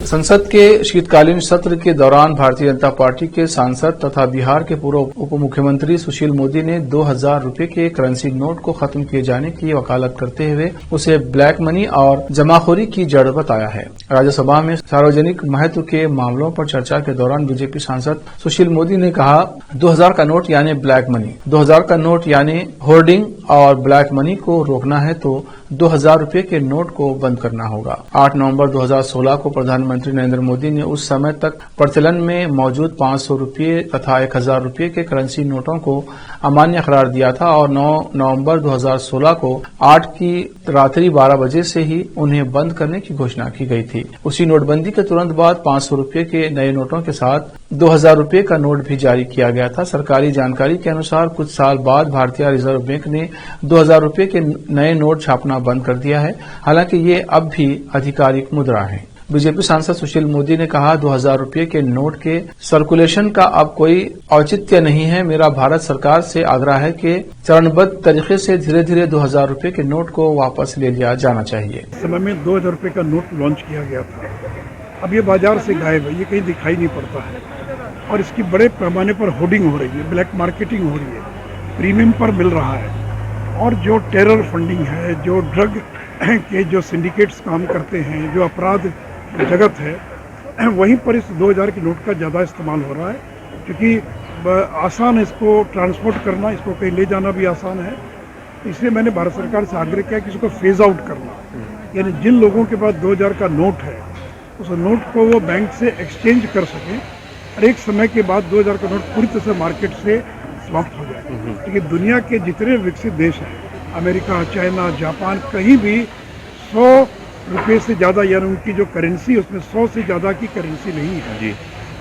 संसद के शीतकालीन सत्र के दौरान भारतीय जनता पार्टी के सांसद तथा बिहार के पूर्व उप मुख्यमंत्री सुशील मोदी ने 2000 रुपए के करेंसी नोट को खत्म किए जाने की वकालत करते हुए उसे ब्लैक मनी और जमाखोरी की जड़ बताया है। राज्यसभा में सार्वजनिक महत्व के मामलों पर चर्चा के दौरान बीजेपी सांसद सुशील मोदी ने कहा, 2000 का नोट यानी ब्लैक मनी, 2000 का नोट यानी होर्डिंग और ब्लैक मनी को रोकना है तो 2000 रुपए के नोट को बंद करना होगा। 8 नवंबर 2016 को प्रधानमंत्री नरेंद्र मोदी ने उस समय तक प्रचलन में मौजूद 500 रुपये तथा 1000 रुपये के करेंसी नोटों को अमान्य करार दिया था और 9 नवंबर 2016 को 8 की रात्रि 12 बजे से ही उन्हें बंद करने की घोषणा की गई थी। उसी नोटबंदी के तुरंत बाद 500 रुपये के नए नोटों के साथ 2000 रुपये का नोट भी जारी किया गया था। सरकारी जानकारी के अनुसार कुछ साल बाद भारतीय रिजर्व बैंक ने 2000 रुपये के नए नोट छापना बंद कर दिया है। हालांकि ये अब भी आधिकारिक मुद्रा है। बीजेपी सांसद सुशील मोदी ने कहा, 2000 रुपये के नोट के सर्कुलेशन का अब कोई औचित्य नहीं है। मेरा भारत सरकार से आग्रह है कि चरणबद्ध तरीके से धीरे धीरे 2000 रुपये के नोट को वापस ले लिया जाना चाहिए। समय में 2000 रुपये का नोट लॉन्च किया गया था, अब ये बाजार से गायब है, ये कहीं दिखाई नहीं पड़ता है और इसकी बड़े पैमाने पर होर्डिंग हो रही है, ब्लैक मार्केटिंग हो रही है, प्रीमियम पर मिल रहा है और जो टेरर फंडिंग है, जो ड्रग के जो सिंडिकेट्स काम करते हैं, जो अपराध जगत है, वहीं पर इस 2000 के नोट का ज़्यादा इस्तेमाल हो रहा है क्योंकि आसान है इसको ट्रांसपोर्ट करना, इसको कहीं ले जाना भी आसान है। इसलिए मैंने भारत सरकार से आग्रह किया कि इसको फेज आउट करना, यानी जिन लोगों के पास 2000 का नोट है उस नोट को वो बैंक से एक्सचेंज कर सकें और एक समय के बाद 2000 का नोट पूरी तरह से मार्केट से समाप्त हो जाए। क्योंकि दुनिया के जितने विकसित देश हैं, अमेरिका, चाइना, जापान, कहीं भी 100 रुपये से ज़्यादा यानी उनकी जो करेंसी उसमें 100 से ज़्यादा की करेंसी नहीं है जी।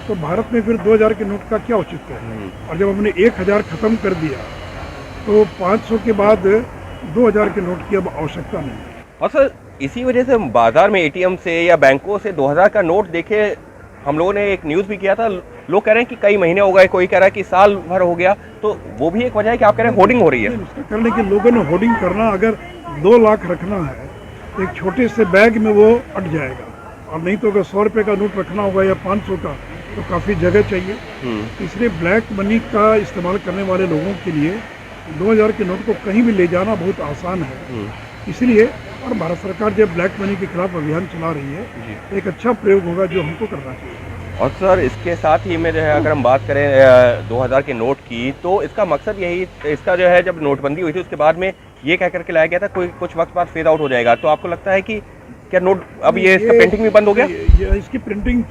तो भारत में फिर 2000 के नोट का क्या औचित्य है? और जब हमने 1000 खत्म कर दिया तो 500 के बाद 2000 के नोट की अब आवश्यकता नहीं है। और सर इसी वजह से बाजार में एटीएम से या बैंकों से 2000 का नोट देखे हम लोगों ने एक न्यूज़ भी किया था, लोग कह रहे हैं कि कई महीने हो गए, कोई कह रहा है कि साल भर हो गया, तो वो भी एक वजह है कि आप कह रहे हैं होर्डिंग हो रही है। इसका करने के लोगों ने होर्डिंग करना, अगर 2 लाख रखना है एक छोटे से बैग में वो अट जाएगा और नहीं तो अगर 100 रुपये का नोट रखना होगा या 500 का तो काफ़ी जगह चाहिए। इसलिए ब्लैक मनी का इस्तेमाल करने वाले लोगों के लिए 2000 के नोट को कहीं भी ले जाना बहुत आसान है। इसलिए और भारत सरकार जब ब्लैक मनी के खिलाफ अभियान चला रही है, एक अच्छा प्रयोग होगा जो हमको करना चाहिए। और सर इसके साथ ही में जो है अगर हम बात करें 2000 के नोट की, तो इसका मकसद यही, इसका जो है जब नोटबंदी हुई थी उसके बाद में ये कह करके लाया गया था कुछ वक्त बाद फेड आउट हो जाएगा, तो आपको लगता है कि क्या नोट अब ये इसका प्रिंटिंग भी बंद हो गया? इसकी प्रिंटिंग